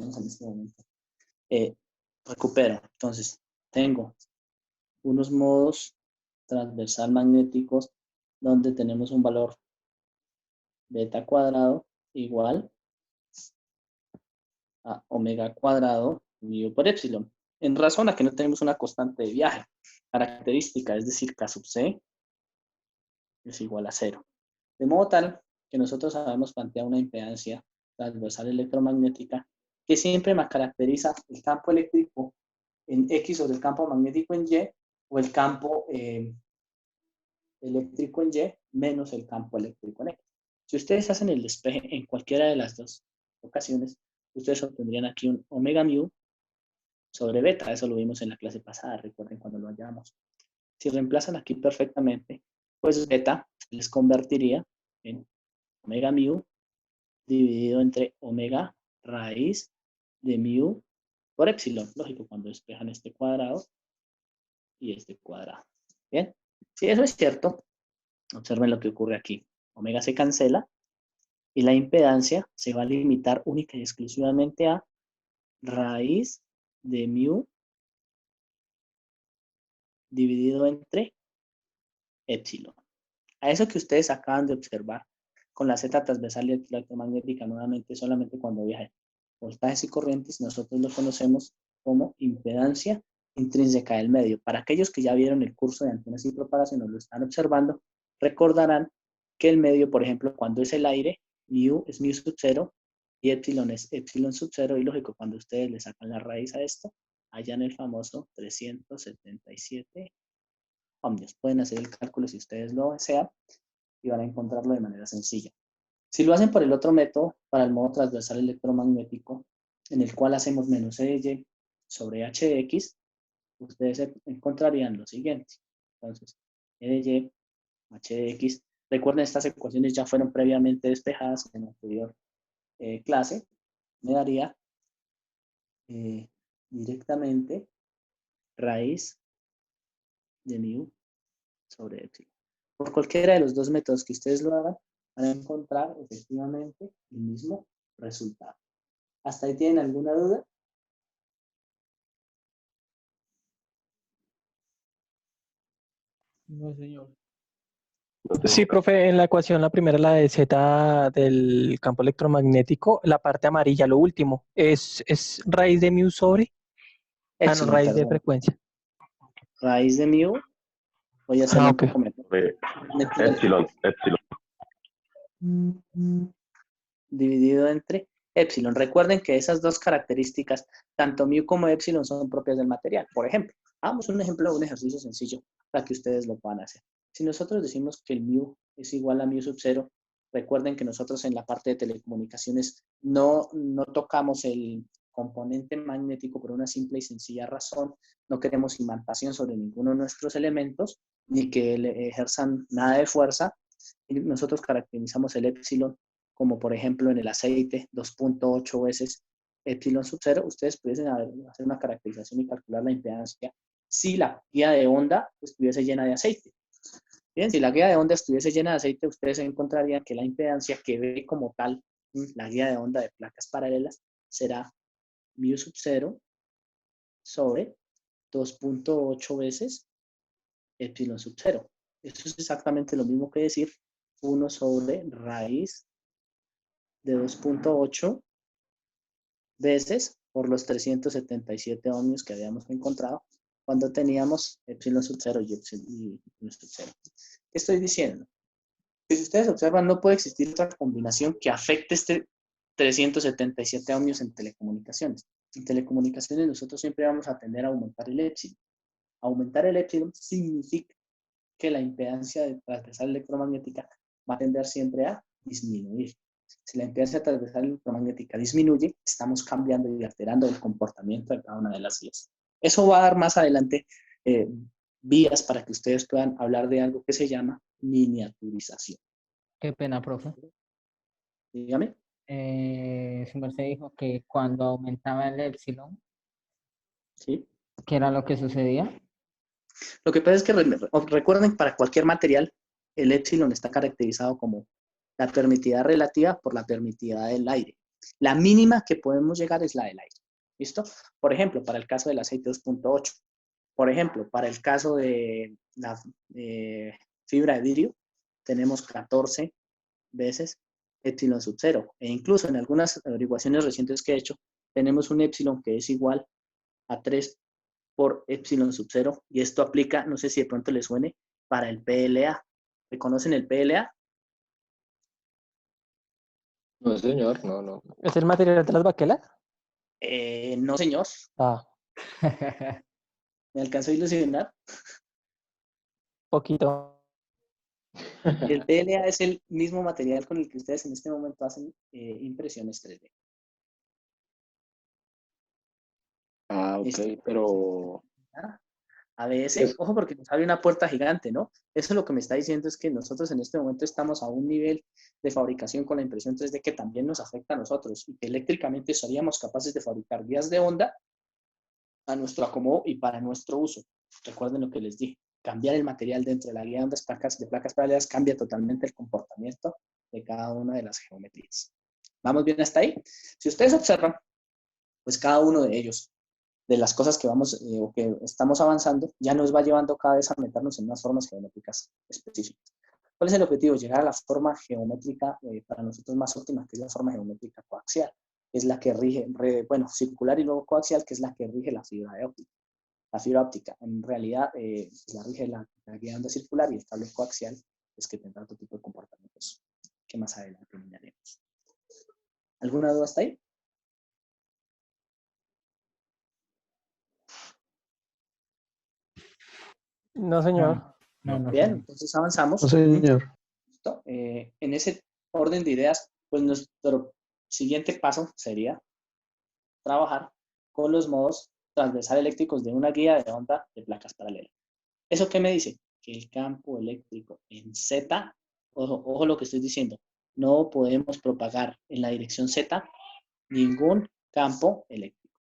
tenemos en este momento. Recupero. Entonces, tengo unos modos transversal magnéticos donde tenemos un valor beta cuadrado igual a omega cuadrado mu por epsilon. En razón a que no tenemos una constante de viaje característica, es decir, K sub C es igual a 0. De modo tal que nosotros sabemos plantear una impedancia transversal electromagnética que siempre me caracteriza el campo eléctrico en X sobre el campo magnético en Y, o el campo eléctrico en Y menos el campo eléctrico en X. Si ustedes hacen el despeje en cualquiera de las dos ocasiones, ustedes obtendrían aquí un omega mu sobre beta. Eso lo vimos en la clase pasada, recuerden cuando lo hallamos. Si reemplazan aquí perfectamente, pues beta les convertiría en omega mu dividido entre omega raíz de mu por epsilon. Lógico, cuando despejan este cuadrado y este cuadrado. Bien, si eso es cierto, observen lo que ocurre aquí. Omega se cancela y la impedancia se va a limitar única y exclusivamente a raíz de mu dividido entre epsilon. A eso que ustedes acaban de observar con la Z transversal electromagnética nuevamente solamente cuando viajan voltajes y corrientes, nosotros lo conocemos como impedancia intrínseca del medio. Para aquellos que ya vieron el curso de antenas y propagación o lo están observando, recordarán que el medio, por ejemplo, cuando es el aire, mu es mu sub 0 y epsilon es epsilon sub 0, y lógico, cuando ustedes le sacan la raíz a esto, hallan el famoso 377 ohmios. Pueden hacer el cálculo si ustedes lo desean y van a encontrarlo de manera sencilla. Si lo hacen por el otro método, para el modo transversal electromagnético, en el cual hacemos menos E de Y sobre H de X, ustedes encontrarían lo siguiente. Entonces, E de Y, H de X. Recuerden, estas ecuaciones ya fueron previamente despejadas en la anterior clase. Me daría directamente raíz de mu sobre epsilon. Por cualquiera de los dos métodos que ustedes lo hagan, van a encontrar efectivamente el mismo resultado. ¿Hasta ahí tienen alguna duda? No, señor. Sí, profe, en la ecuación, la primera, la de Z del campo electromagnético, la parte amarilla, lo último, es raíz de mu sobre, no, Epsilon, raíz de perdón. frecuencia. Raíz de mu, voy a hacerlo un Ok. poco mejor. Epsilon. Dividido entre epsilon. Recuerden que esas dos características, tanto mu como epsilon, son propias del material. Por ejemplo, hagamos un ejemplo de un ejercicio sencillo para que ustedes lo puedan hacer. Si nosotros decimos que el mu es igual a mu sub 0, recuerden que nosotros en la parte de telecomunicaciones no tocamos el componente magnético por una simple y sencilla razón. No queremos imantación sobre ninguno de nuestros elementos, ni que le ejerzan nada de fuerza. Y nosotros caracterizamos el epsilon como por ejemplo en el aceite, 2.8 veces epsilon sub 0, ustedes pudiesen hacer una caracterización y calcular la impedancia si la guía de onda estuviese llena de aceite. Bien, si la guía de onda estuviese llena de aceite, ustedes encontrarían que la impedancia que ve como tal la guía de onda de placas paralelas será mu sub 0 sobre 2.8 veces epsilon sub 0. Eso es exactamente lo mismo que decir 1 sobre raíz de 2.8 veces por los 377 ohmios que habíamos encontrado cuando teníamos epsilon sub 0 y epsilon sub 0. ¿Qué estoy diciendo? Que si ustedes observan, no puede existir otra combinación que afecte este 377 ohmios en telecomunicaciones. En telecomunicaciones nosotros siempre vamos a tender a aumentar el epsilon. Aumentar el epsilon significa que la impedancia transversal electromagnética va a tender siempre a disminuir. Si la impedancia transversal electromagnética disminuye, estamos cambiando y alterando el comportamiento de cada una de las vías. Eso va a dar más adelante vías para que ustedes puedan hablar de algo que se llama miniaturización. Qué pena, profe. Dígame. Su merced dijo que cuando aumentaba el epsilon, ¿Sí? ¿qué era lo que sucedía? Lo que pasa es que recuerden, para cualquier material, el epsilon está caracterizado como la permitividad relativa por la permitividad del aire. La mínima que podemos llegar es la del aire. ¿Listo? Por ejemplo, para el caso del aceite 2.8. Por ejemplo, para el caso de la fibra de vidrio, tenemos 14 veces epsilon sub 0. E incluso en algunas averiguaciones recientes que he hecho, tenemos un epsilon que es igual a 3 por epsilon sub 0. Y esto aplica, no sé si de pronto les suene, para el PLA. ¿Reconocen el PLA? No, señor, no, no. ¿Es el material de las baquelas? No, señor. Ah, ¿Me alcanzó a ilusionar? poquito. El PLA es el mismo material con el que ustedes en este momento hacen impresiones 3D. Ah, ok, Listo. pero ABS, es, ojo porque nos abre una puerta gigante, ¿no? Eso lo que me está diciendo es que nosotros en este momento estamos a un nivel de fabricación con la impresión 3D que también nos afecta a nosotros y que eléctricamente seríamos capaces de fabricar guías de onda a nuestro acomodo y para nuestro uso. Recuerden lo que les dije, cambiar el material dentro de la guía de ondas de placas paralelas cambia totalmente el comportamiento de cada una de las geometrías. ¿Vamos bien hasta ahí? Si ustedes observan, pues cada uno de ellos, de las cosas que vamos o que estamos avanzando, ya nos va llevando cada vez a meternos en unas formas geométricas específicas. ¿Cuál es el objetivo? Llegar a la forma geométrica para nosotros más óptima, que es la forma geométrica coaxial, que es la que rige, bueno, circular y luego coaxial, que es la que rige la fibra óptica. La fibra óptica, en realidad, la rige la guía de onda circular y el cable coaxial es que tendrá otro tipo de comportamientos que más adelante miraremos. ¿Alguna duda hasta ahí? No, señor. No Bien, sé. entonces avanzamos. no, señor. ¿Listo? En ese orden de ideas, pues nuestro siguiente paso sería trabajar con los modos transversal eléctricos de una guía de onda de placas paralelas. ¿Eso qué me dice? Que el campo eléctrico en Z, ojo lo que estoy diciendo, no podemos propagar en la dirección Z ningún campo eléctrico.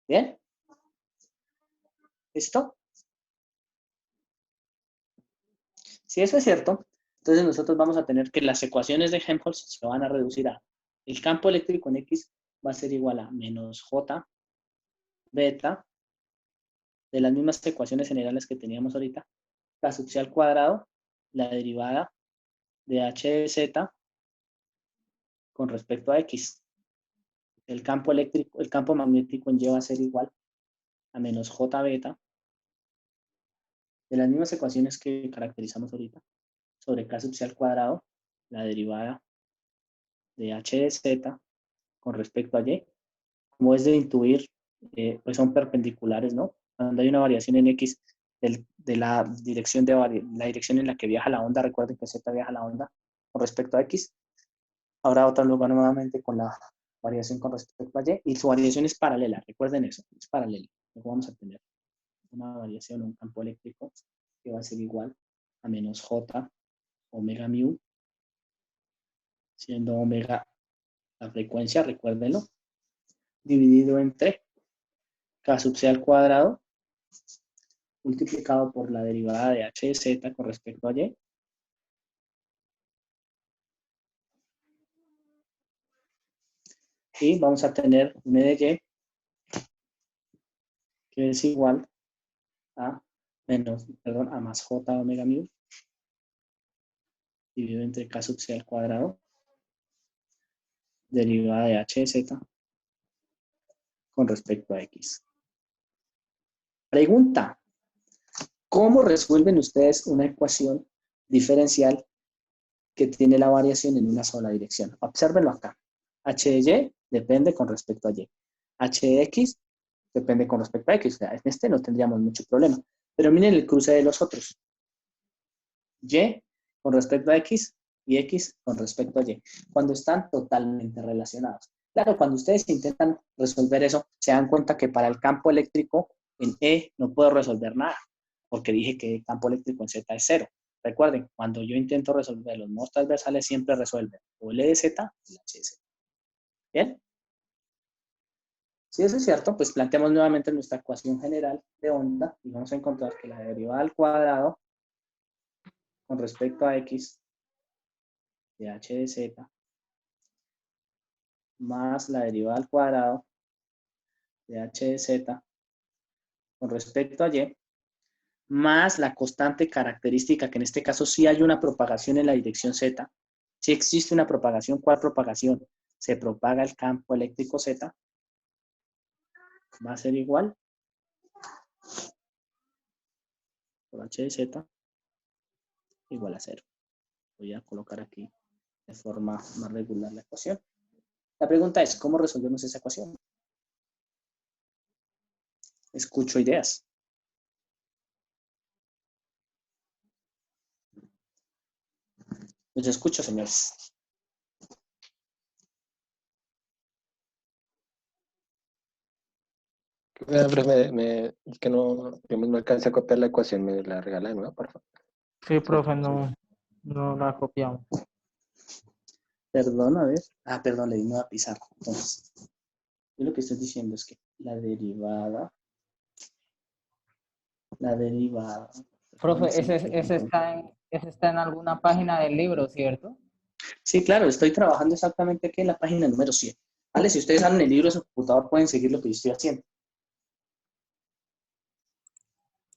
¿Bien? ¿Listo? Si eso es cierto, entonces nosotros vamos a tener que las ecuaciones de Helmholtz se van a reducir a el campo eléctrico en X va a ser igual a menos J beta de las mismas ecuaciones generales que teníamos ahorita, K sub c al cuadrado, la derivada de h de z con respecto a X. El campo eléctrico, el campo magnético en Y va a ser igual a menos J beta de las mismas ecuaciones que caracterizamos ahorita sobre K sub c al cuadrado, la derivada de h de z con respecto a Y. Como es de intuir, pues son perpendiculares, ¿no? Cuando hay una variación en X de la dirección la dirección en la que viaja la onda, recuerden que Z viaja la onda con respecto a X, habrá otro lugar nuevamente con la variación con respecto a Y, y su variación es paralela, recuerden eso, es paralela. Luego vamos a tener una variación, un campo eléctrico que va a ser igual a menos J omega mu, siendo omega la frecuencia, recuérdenlo, dividido entre K sub c al cuadrado multiplicado por la derivada de h de z con respecto a y. Y vamos a tener un e de y que es igual a a más j omega mu dividido entre k sub c al cuadrado derivada de h de z con respecto a x. Pregunta: ¿cómo resuelven ustedes una ecuación diferencial que tiene la variación en una sola dirección? Obsérvenlo acá. H de y depende con respecto a y. H de x depende con respecto a x. O sea, en este no tendríamos mucho problema. Pero miren el cruce de los otros. Y con respecto a x y x con respecto a y. Cuando están totalmente relacionados. Claro, cuando ustedes intentan resolver eso, se dan cuenta que para el campo eléctrico en E no puedo resolver nada, porque dije que el campo eléctrico en Z es 0. Recuerden, cuando yo intento resolver los modos transversales, siempre resuelven o el E de Z o el H de Z. ¿Bien? Si eso es cierto, pues planteamos nuevamente nuestra ecuación general de onda y vamos a encontrar que la derivada al cuadrado con respecto a x de h de z más la derivada al cuadrado de h de z con respecto a y, más la constante característica, que en este caso sí hay una propagación en la dirección z, si existe una propagación, ¿cuál propagación? Se propaga el campo eléctrico z, va a ser igual por h de z igual a 0. Voy a colocar aquí de forma más regular la ecuación. La pregunta es, ¿cómo resolvemos esa ecuación? Escucho ideas. Los escucho, señores. Que no, digamos, no alcancé a copiar la ecuación, me la regala de nuevo, por favor. Sí, profe, no la copiamos. Perdón, a ver. Ah, perdón, le di nueva pizarra. Entonces, yo lo que estoy diciendo es que la derivada. Profe, Sí, ese está en alguna página del libro, ¿cierto? sí, claro, estoy trabajando exactamente aquí en la página número 100. Vale, si ustedes abren el libro de su computador pueden seguir lo que yo estoy haciendo.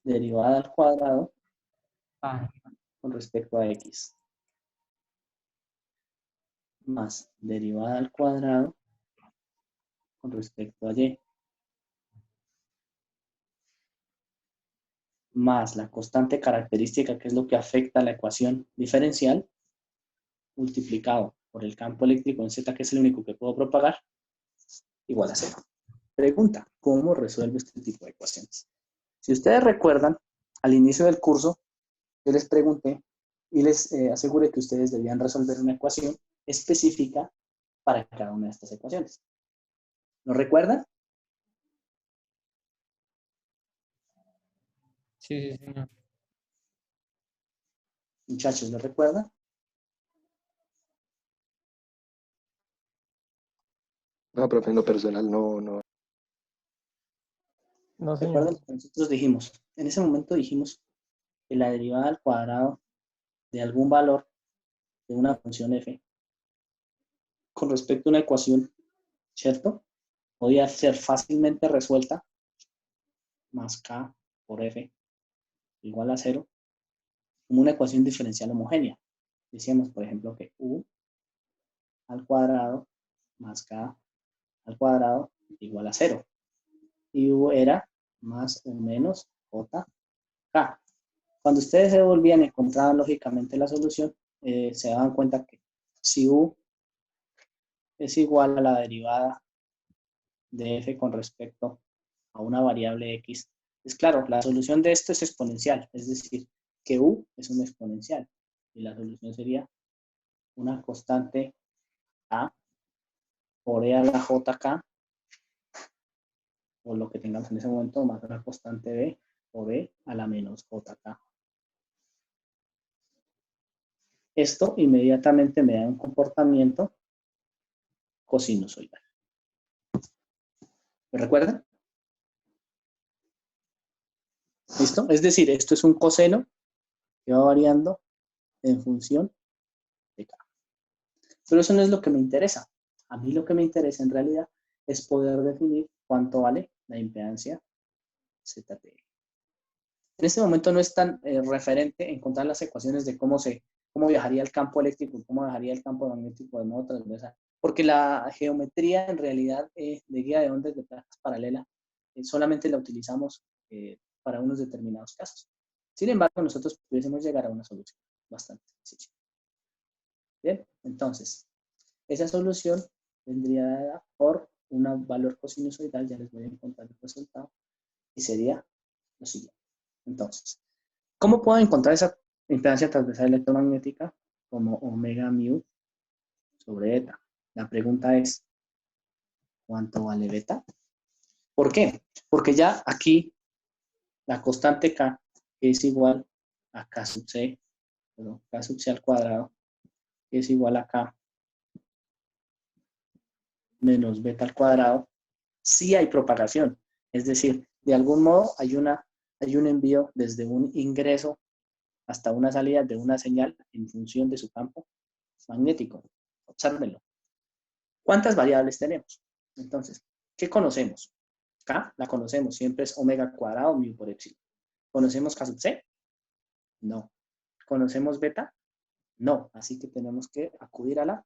Derivada al cuadrado Ah, con respecto a x. Más derivada al cuadrado con respecto a y. Más la constante característica, que es lo que afecta a la ecuación diferencial, multiplicado por el campo eléctrico en z, que es el único que puedo propagar, igual a 0. Pregunta, ¿cómo resuelvo este tipo de ecuaciones? Si ustedes recuerdan, al inicio del curso, yo les pregunté y les aseguré que ustedes debían resolver una ecuación específica para cada una de estas ecuaciones. ¿Lo recuerdan? sí, señor. Muchachos, ¿lo recuerdan? No, profe, en lo personal no. No, señor. Recuerden que nosotros dijimos, en ese momento dijimos que la derivada al cuadrado de algún valor de una función f con respecto a una ecuación, ¿cierto? Podía ser fácilmente resuelta más k por f igual a 0 como una ecuación diferencial homogénea. Decíamos, por ejemplo, que u al cuadrado más k al cuadrado igual a 0. Y u era más o menos jk. Cuando ustedes se devolvían y encontraban lógicamente la solución, se daban cuenta que si u es igual a la derivada de f con respecto a una variable x, es claro, la solución de esto es exponencial, es decir, que u es una exponencial y la solución sería una constante a por e a la jk, o lo que tengamos en ese momento, más una constante b por e a la menos jk. Esto inmediatamente me da un comportamiento cosinusoidal. ¿Me recuerdan? ¿Listo? Es decir, esto es un coseno que va variando en función de k. Pero eso no es lo que me interesa. A mí lo que me interesa en realidad es poder definir cuánto vale la impedancia ZTE. En este momento no es tan referente encontrar las ecuaciones de cómo viajaría el campo eléctrico, cómo viajaría el campo magnético de modo transversal, porque la geometría en realidad de guía de ondas de placas paralelas solamente la utilizamos para unos determinados casos. Sin embargo, nosotros pudiésemos llegar a una solución bastante sencilla. Bien, entonces, esa solución vendría dada por un valor cosinusoidal, ya les voy a encontrar el resultado, y sería lo siguiente. Entonces, ¿cómo puedo encontrar esa impedancia transversal electromagnética? Como omega mu sobre eta. La pregunta es, ¿cuánto vale beta? ¿Por qué? Porque ya aquí la constante K es igual a K sub C, perdón, K sub C al cuadrado, que es igual a K menos beta al cuadrado, sí hay propagación. Es decir, de algún modo hay un envío desde un ingreso hasta una salida de una señal en función de su campo magnético. Obsérvenlo. ¿Cuántas variables tenemos? Entonces, ¿qué conocemos? K la conocemos, siempre es omega cuadrado mu por epsilon. ¿Conocemos K sub C? No. ¿Conocemos beta? No. Así que tenemos que acudir a la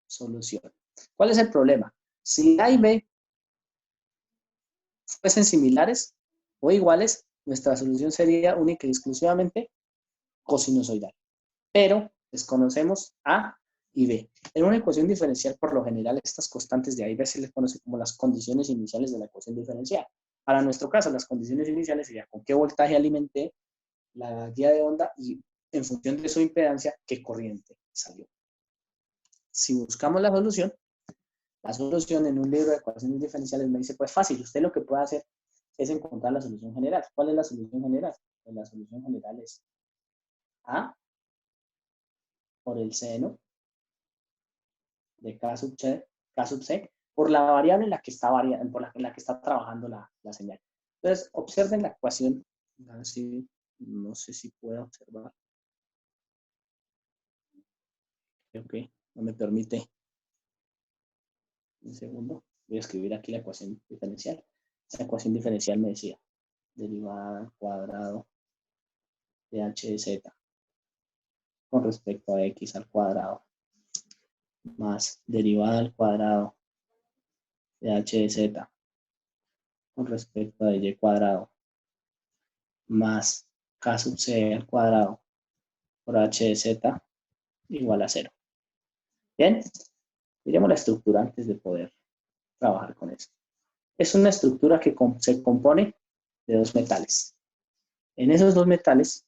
solución. ¿Cuál es el problema? Si A y B fuesen similares o iguales, nuestra solución sería única y exclusivamente cosinusoidal. Pero desconocemos A y B. En una ecuación diferencial, por lo general, estas constantes de A y B se les conoce como las condiciones iniciales de la ecuación diferencial. Para nuestro caso, las condiciones iniciales serían con qué voltaje alimenté la guía de onda y en función de su impedancia, qué corriente salió. Si buscamos la solución en un libro de ecuaciones diferenciales me dice, pues fácil, usted lo que puede hacer es encontrar la solución general. ¿Cuál es la solución general? Pues la solución general es A por el seno de K sub C por la variable en la que está variando, en la que está trabajando la señal. Entonces, observen la ecuación. A ver si, no sé si puedo observar. Ok, no me permite. Un segundo. Voy a escribir aquí la ecuación diferencial. La ecuación diferencial me decía derivada al cuadrado de h de z con respecto a x al cuadrado más derivada al cuadrado de h de z con respecto a y cuadrado más k sub c al cuadrado por h de z igual a 0. Bien, miremos la estructura antes de poder trabajar con eso. Es una estructura que se compone de dos metales. En esos dos metales,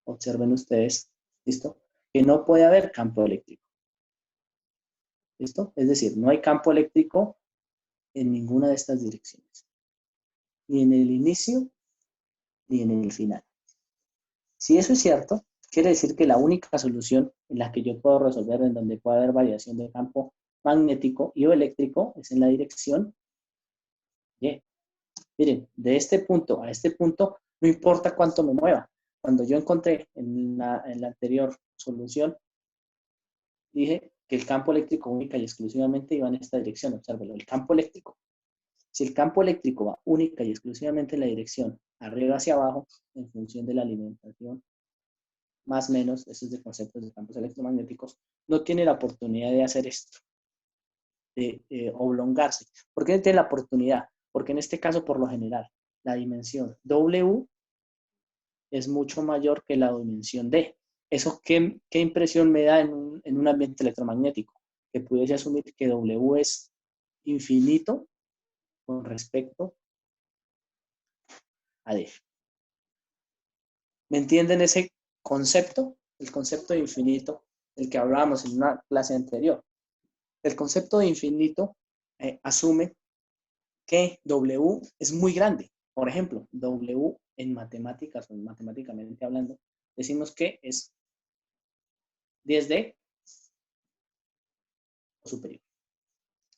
observen ustedes, ¿listo? Que no puede haber campo eléctrico. ¿Listo? Es decir, no hay campo eléctrico en ninguna de estas direcciones. Ni en el inicio, ni en el final. Si eso es cierto, quiere decir que la única solución en la que yo puedo resolver en donde puede haber variación de campo magnético y o eléctrico es en la dirección Y. Miren, de este punto a este punto, no importa cuánto me mueva. Cuando yo encontré en la anterior solución, dije que el campo eléctrico única y exclusivamente iba en esta dirección. Obsérvelo, el campo eléctrico. Si el campo eléctrico va única y exclusivamente en la dirección arriba hacia abajo, en función de la alimentación, más o menos, eso es de conceptos de campos electromagnéticos, no tiene la oportunidad de hacer esto, de oblongarse. ¿Por qué no tiene la oportunidad? Porque en este caso, por lo general, la dimensión W es mucho mayor que la dimensión D. ¿Eso qué impresión me da en un ambiente electromagnético? Que pudiese asumir que W es infinito con respecto a D. ¿Me entienden ese concepto? El concepto de infinito, el que hablábamos en una clase anterior. El concepto de infinito asume que W es muy grande. Por ejemplo, W en matemáticas o matemáticamente hablando, decimos que es 10D o superior.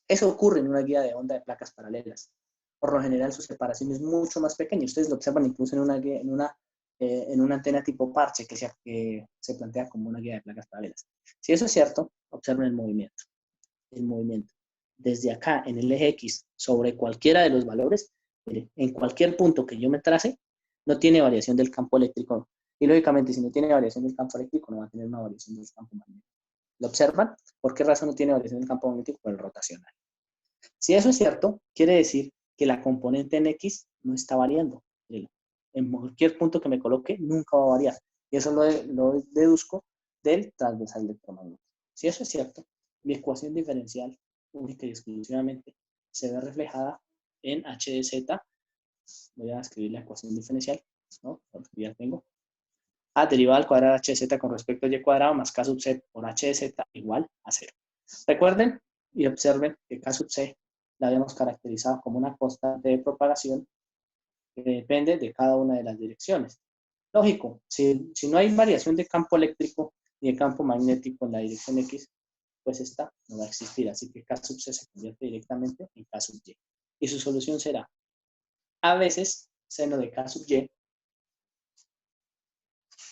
Eso ocurre en una guía de onda de placas paralelas. Por lo general, su separación es mucho más pequeña. Ustedes lo observan incluso en una antena tipo parche que se plantea como una guía de placas paralelas. Si eso es cierto, observen el movimiento. El movimiento. Desde acá, en el eje X, sobre cualquiera de los valores, mire, en cualquier punto que yo me trace, no tiene variación del campo eléctrico. Y lógicamente, si no tiene variación del campo eléctrico, no va a tener una variación del campo magnético. ¿Lo observan? ¿Por qué razón no tiene variación del campo magnético? Por el rotacional. Si eso es cierto, quiere decir que la componente en X no está variando. En cualquier punto que me coloque, nunca va a variar. Y eso lo deduzco del transversal electromagnético. Si eso es cierto, mi ecuación diferencial, única y exclusivamente, se ve reflejada en h de z. Voy a escribir la ecuación diferencial, ¿no? Porque ya tengo. A derivada al cuadrado de h de z con respecto a y cuadrado más k sub c por h de z igual a 0. Recuerden y observen que k sub c la habíamos caracterizado como una constante de propagación que depende de cada una de las direcciones. Lógico, si no hay variación de campo eléctrico ni de campo magnético en la dirección X, pues esta no va a existir. Así que K sub C se convierte directamente en K sub Y. Y su solución será a veces seno de K sub Y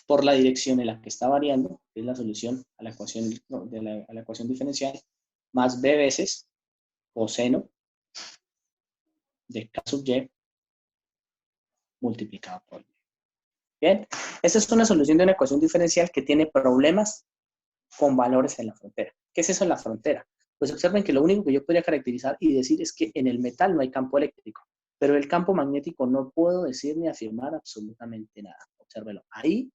por la dirección en la que está variando, que es la solución a la ecuación, a la ecuación diferencial, más b veces coseno de k sub y multiplicado por y. Bien, esta es una solución de una ecuación diferencial que tiene problemas con valores en la frontera. ¿Qué es eso en la frontera? Pues observen que lo único que yo podría caracterizar y decir es que en el metal no hay campo eléctrico, pero el campo magnético no puedo decir ni afirmar absolutamente nada. Obsérvelo, ahí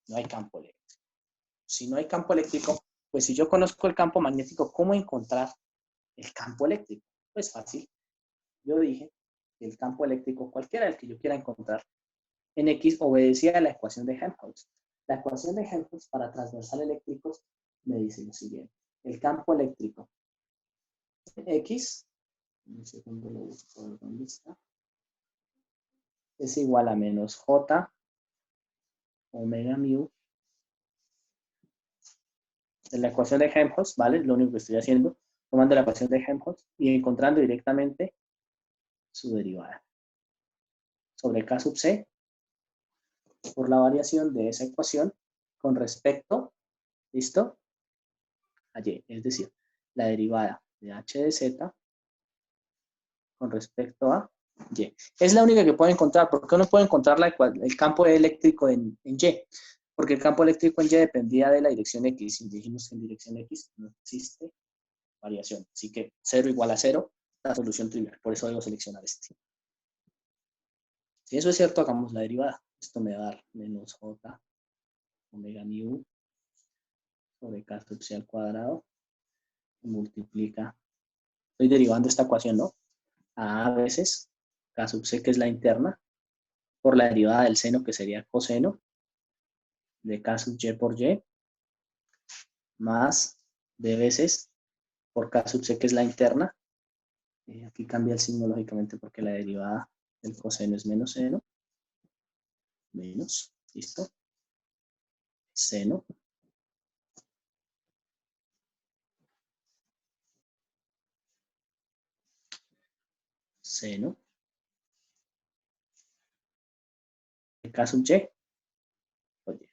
no hay campo eléctrico. Si no hay campo eléctrico, pues si yo conozco el campo magnético, ¿cómo encontrar el campo eléctrico? Pues fácil. Yo dije que el campo eléctrico, cualquiera del que yo quiera encontrar, en X obedecía a la ecuación de Helmholtz. La ecuación de Helmholtz para transversal eléctricos me dice lo siguiente. El campo eléctrico en X, un segundo lo busco, ¿dónde está? Es igual a menos J omega mu de la ecuación de Helmholtz, ¿vale? Lo único que estoy haciendo, tomando la ecuación de Helmholtz y encontrando directamente su derivada sobre K sub C por la variación de esa ecuación con respecto, ¿listo? A Y, es decir, la derivada de h de z con respecto a Y. Es la única que puedo encontrar. ¿Por qué no puedo encontrar el campo eléctrico en Y? Porque el campo eléctrico en Y dependía de la dirección X. Y dijimos que en dirección X no existe variación. Así que 0 igual a 0, la solución trivial. Por eso debo seleccionar este. Si eso es cierto, hagamos la derivada. Esto me va a dar menos J omega mu sobre K sub C al cuadrado. Multiplica. Estoy derivando esta ecuación, ¿no? A veces K sub C, que es la interna, por la derivada del seno, que sería coseno de K sub Y por Y, más B veces por K sub C, que es la interna. Aquí cambia el signo, lógicamente, porque la derivada del coseno es menos seno. Menos, ¿listo? Seno. Seno. De K sub Y. Oye.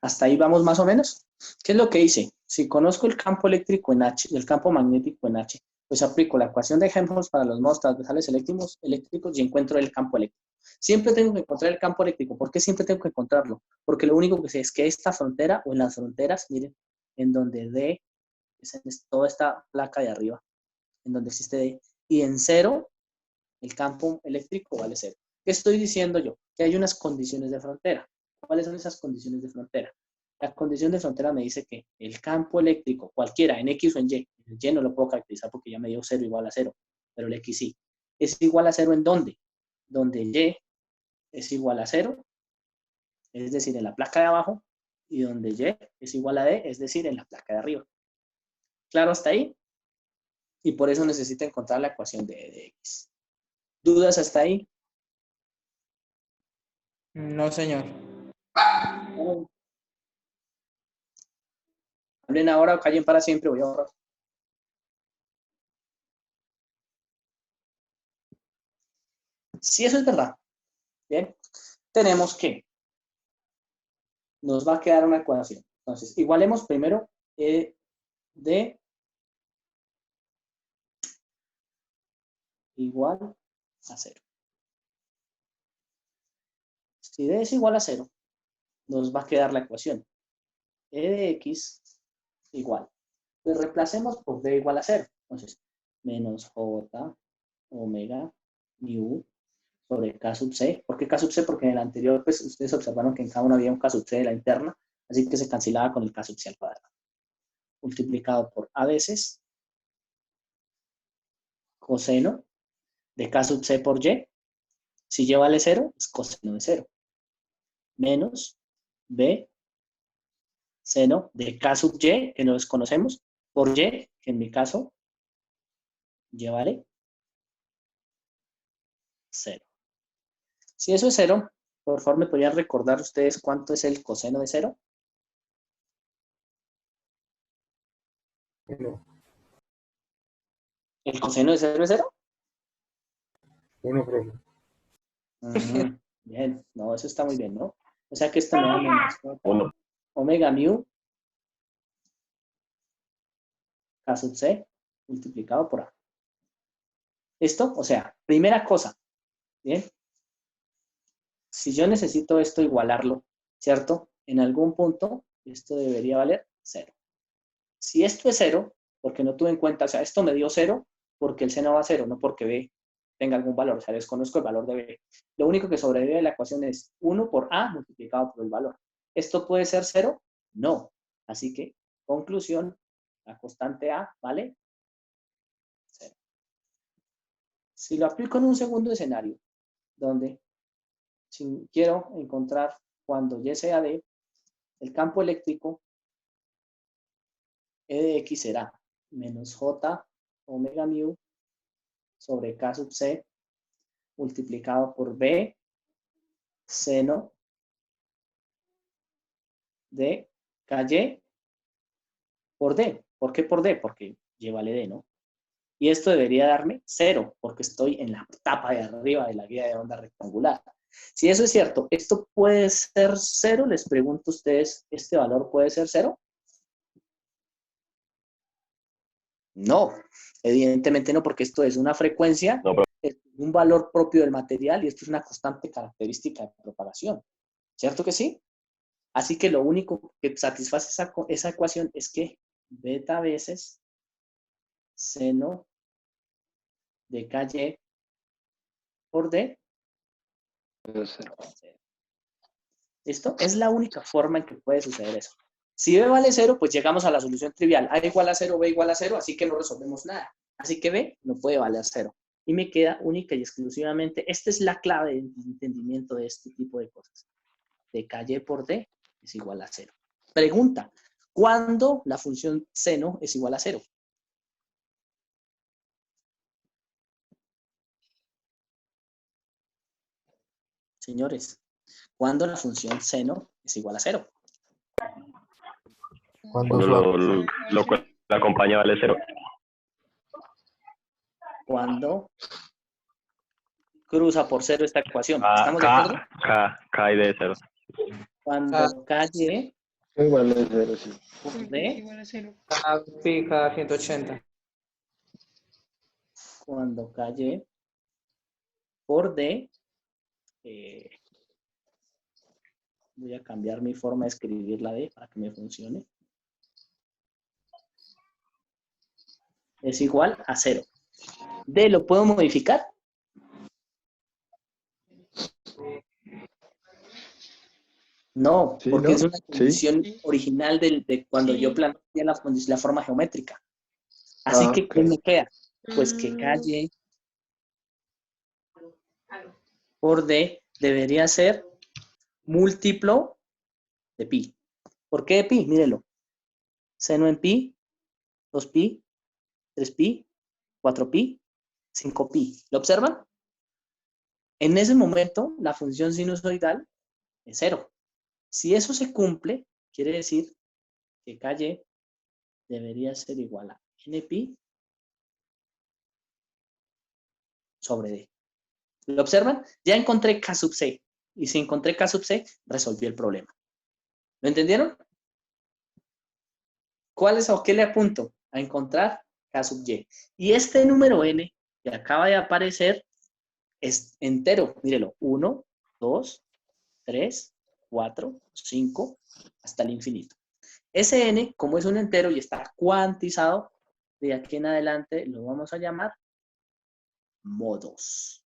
Hasta ahí vamos más o menos. ¿Qué es lo que hice? Si conozco el campo eléctrico en H, el campo magnético en H, pues aplico la ecuación de Helmholtz para los modos transversales eléctricos y encuentro el campo eléctrico. Siempre tengo que encontrar el campo eléctrico. ¿Por qué siempre tengo que encontrarlo? Porque lo único que sé es que esta frontera o en las fronteras, miren, en donde D es toda esta placa de arriba, en donde existe D, y en 0, el campo eléctrico vale 0. ¿Qué estoy diciendo yo? Que hay unas condiciones de frontera. ¿Cuáles son esas condiciones de frontera? La condición de frontera me dice que el campo eléctrico, cualquiera, en X o en Y, el Y no lo puedo caracterizar porque ya me dio 0 igual a 0, pero el X sí. ¿Es igual a 0 en dónde? Donde Y es igual a 0, es decir, en la placa de abajo, y donde Y es igual a D, es decir, en la placa de arriba. ¿Claro hasta ahí? Y por eso necesito encontrar la ecuación de X. ¿Dudas hasta ahí? No, señor. Hablen ahora o callen para siempre, voy a ahorrar. Si eso es verdad, bien, tenemos que, nos va a quedar una ecuación. Entonces, igualemos primero E de igual a 0. Si D es igual a 0, nos va a quedar la ecuación E de X igual. Pues reemplacemos por D igual a 0. Entonces, menos J omega mu sobre K sub C. ¿Por qué K sub C? Porque en el anterior, pues, ustedes observaron que en cada uno había un K sub C de la interna, así que se cancelaba con el K sub C al cuadrado. Multiplicado por A veces coseno de K sub C por Y. Si Y vale 0, es coseno de 0. Menos B seno de K sub Y, que no desconocemos, por Y, que en mi caso, Y vale 0. Si eso es 0, por favor, ¿me podrían recordar ustedes cuánto es el coseno de 0? 1, ¿El coseno de 0 es 0? 1, profe. Bien, no, eso está muy bien, ¿no? O sea que esto me da menos omega mu K sub C multiplicado por A. ¿Listo? O sea, primera cosa, ¿bien? Si yo necesito esto igualarlo, ¿cierto? En algún punto esto debería valer 0. Si esto es 0, porque no tuve en cuenta, o sea, esto me dio 0 porque el seno va a 0, no porque B tenga algún valor, o sea, desconozco el valor de B. Lo único que sobrevive de la ecuación es 1 por A multiplicado por el valor. ¿Esto puede ser 0? No. Así que, conclusión, la constante A vale 0. Si lo aplico en un segundo escenario, donde si quiero encontrar cuando Y sea D, el campo eléctrico E de X será menos J omega mu sobre K sub C multiplicado por B seno de KY por D. ¿Por qué por D? Porque Y vale D, ¿no? Y esto debería darme 0, porque estoy en la tapa de arriba de la guía de onda rectangular. Si eso es cierto, ¿esto puede ser 0? Les pregunto a ustedes, ¿este valor puede ser 0? No, evidentemente no, porque esto es una frecuencia, No, pero es un valor propio del material y esto es una constante característica de propagación. ¿Cierto que sí? Así que lo único que satisface esa ecuación es que beta veces seno de KY por D. ¿Listo? Es la única forma en que puede suceder eso. Si B vale 0, pues llegamos a la solución trivial. A igual a 0, B igual a 0, así que no resolvemos nada. Así que B no puede valer 0. Y me queda única y exclusivamente, esta es la clave de entendimiento de este tipo de cosas. De KY por D es igual a 0. Pregunta, ¿cuándo la función seno es igual a 0? Señores, ¿cuándo la función seno es igual a 0? cuando lo que la acompaña vale 0. Cuando cruza por 0 esta ecuación. ¿Estamos de acuerdo? K y D 0. Cuando KY Igual es 0, sí. por D, Cada pi cada 180. cuando KY por D, voy a cambiar mi forma de escribir la D para que me funcione. Es igual a 0. D lo puedo modificar. No, Sí, porque ¿no? es una condición original de cuando yo planteé la forma geométrica. Así Ah, que, ok. ¿qué me queda? Pues que KY por D debería ser múltiplo de pi. ¿Por qué de pi? Mírelo. Seno en pi, 2pi, 3pi, 4pi, 5pi. ¿Lo observan? En ese momento, la función sinusoidal es 0. Si eso se cumple, quiere decir que KY debería ser igual a npi sobre D. ¿Lo observan? Ya encontré K sub C. Y si encontré K sub C, resolví el problema. ¿Lo entendieron? ¿Cuál es o qué le apunto? A encontrar K sub Y. Y este número n que acaba de aparecer es entero. Mírelo. 1, 2, 3, 4, 5, hasta el infinito. Ese n, como es un entero y está cuantizado, de aquí en adelante lo vamos a llamar modos.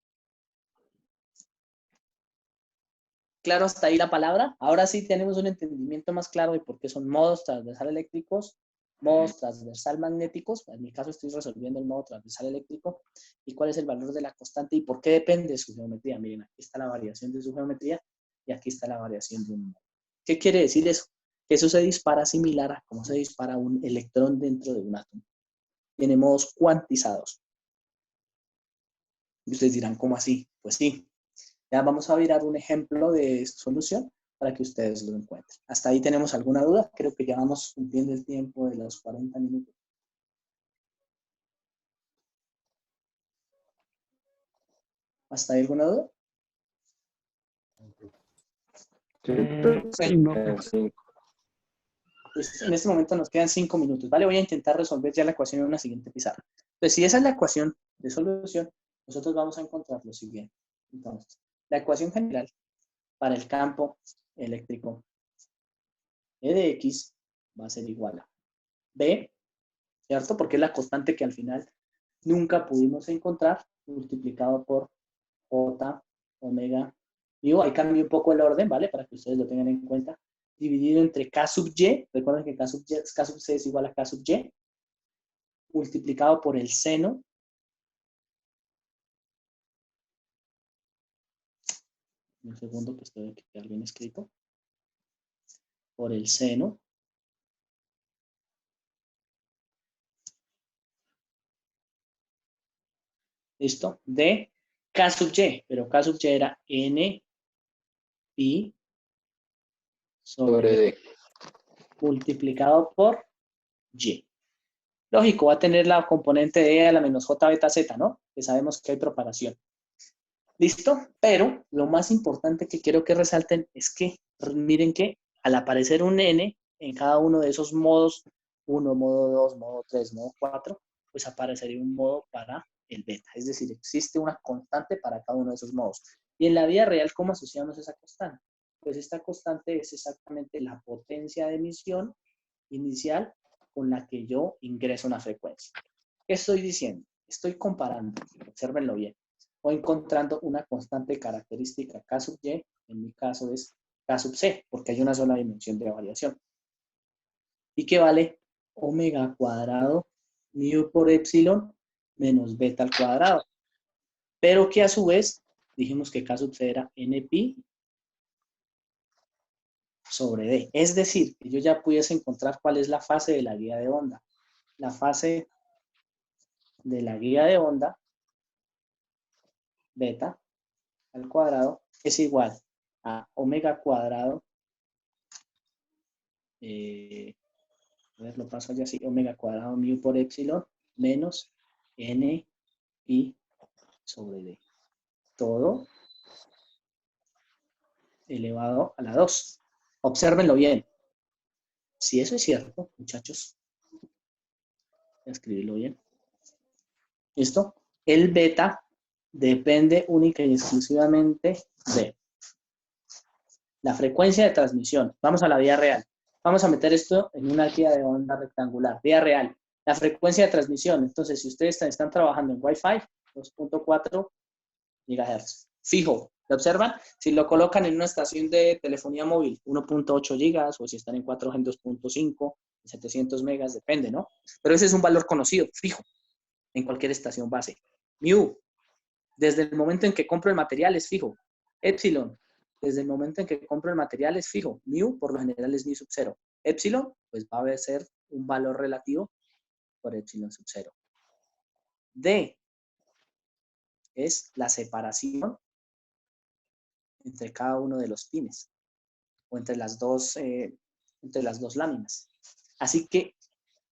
¿Claro hasta ahí la palabra? Ahora sí tenemos un entendimiento más claro de por qué son modos transversal eléctricos, modos transversal magnéticos. En mi caso estoy resolviendo el modo transversal eléctrico. ¿Y cuál es el valor de la constante y por qué depende de su geometría? Miren, aquí está la variación de su geometría y aquí está la variación de un modo. ¿Qué quiere decir eso? Que eso se dispara similar a cómo se dispara un electrón dentro de un átomo. Tiene modos cuantizados. Y ustedes dirán, ¿cómo así? Pues sí. Ya vamos a mirar un ejemplo de solución para que ustedes lo encuentren. ¿Hasta ahí tenemos alguna duda? Creo que ya vamos cumpliendo el tiempo de los 40 minutos. ¿Hasta ahí alguna duda? Sí, No. sí. Pues en este momento nos quedan 5 minutos, ¿vale? Voy a intentar resolver ya la ecuación en una siguiente pizarra. Entonces, si esa es la ecuación de solución, nosotros vamos a encontrar lo siguiente. Entonces, la ecuación general para el campo eléctrico E de X va a ser igual a B, ¿cierto? Porque es la constante que al final nunca pudimos encontrar, multiplicado por J, omega, digo, ahí cambio un poco el orden, ¿vale? Para que ustedes lo tengan en cuenta. Dividido entre K sub Y, recuerden que K sub C es igual a K sub Y, multiplicado por el seno un segundo que estoy aquí bien escrito, por el seno ¿listo? De K sub Y, pero K sub Y era N pi sobre D multiplicado por Y. Lógico, va a tener la componente de E a la menos J beta Z, ¿no? Que sabemos que hay propagación. ¿Listo? Pero lo más importante que quiero que resalten es que, miren que al aparecer un N en cada uno de esos modos, 1, modo 2, modo 3, modo 4, pues aparecería un modo para el beta. Es decir, existe una constante para cada uno de esos modos. Y en la vida real, ¿cómo asociamos esa constante? Pues esta constante es exactamente la potencia de emisión inicial con la que yo ingreso una frecuencia. ¿Qué estoy diciendo? Estoy comparando, obsérvenlo bien, o encontrando una constante característica K sub Y, en mi caso es K sub C, porque hay una sola dimensión de variación. ¿Y qué vale? Omega cuadrado mu por epsilon menos beta al cuadrado. Pero que a su vez dijimos que K sub C era N pi sobre D. Es decir, que yo ya pudiese encontrar cuál es la fase de la guía de onda. La fase de la guía de onda, beta al cuadrado, es igual a omega cuadrado, a ver, lo paso allá así, omega cuadrado mu por epsilon menos N pi sobre D. Todo elevado a la 2. Obsérvenlo bien. Si eso es cierto, muchachos, voy a escribirlo bien. ¿Listo? El beta depende única y exclusivamente de la frecuencia de transmisión. Vamos a la vía real. Vamos a meter esto en una guía de onda rectangular. Vía real. La frecuencia de transmisión. Entonces, si ustedes están trabajando en Wi-Fi, 2.4 GHz. Fijo. ¿Lo observan? Si lo colocan en una estación de telefonía móvil, 1.8 gigas, o si están en 4G en 2.5, 700 megas, depende, ¿no? Pero ese es un valor conocido, fijo, en cualquier estación base. Mu, desde el momento en que compro el material es fijo. Epsilon, desde el momento en que compro el material es fijo. Mu, por lo general, es mu sub 0. Epsilon, pues va a ser un valor relativo por epsilon sub 0. D es la separación entre cada uno de los pines o entre las dos láminas. Así que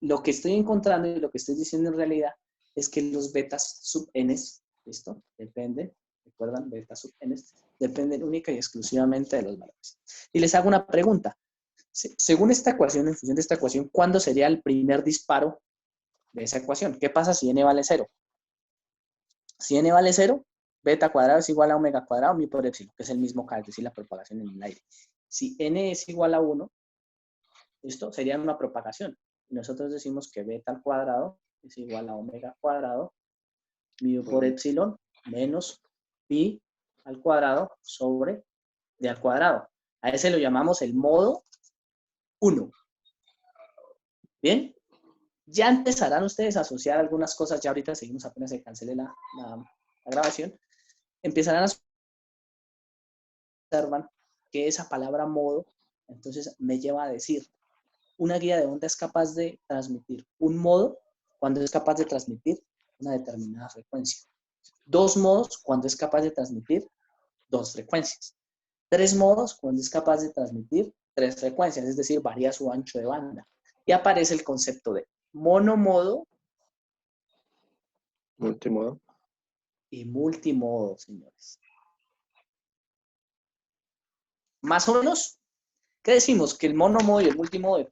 lo que estoy encontrando y lo que estoy diciendo en realidad es que los betas sub n, ¿listo? Dependen, recuerdan, betas sub n, dependen única y exclusivamente de los valores. Y les hago una pregunta. Según esta ecuación, en función de esta ecuación, ¿cuándo sería el primer disparo de esa ecuación? ¿Qué pasa si n vale 0? Si n vale 0, beta cuadrado es igual a omega cuadrado mu por epsilon, que es el mismo K, es decir, la propagación en el aire. Si n es igual a 1, esto sería una propagación. Y nosotros decimos que beta al cuadrado es igual a omega cuadrado mu por epsilon menos pi al cuadrado sobre d al cuadrado. A ese lo llamamos el modo 1. ¿Bien? Ya empezarán ustedes a asociar algunas cosas, ya ahorita seguimos, apenas se cancele la grabación, empezarán a observar que esa palabra modo, entonces me lleva a decir, una guía de onda es capaz de transmitir un modo cuando es capaz de transmitir una determinada frecuencia. 2 modos cuando es capaz de transmitir 2 frecuencias. 3 modos cuando es capaz de transmitir 3 frecuencias, es decir, varía su ancho de banda. Y aparece el concepto de monomodo Multimodo. y multimodo, señores. Más o menos, ¿qué decimos? Que el monomodo y el multimodo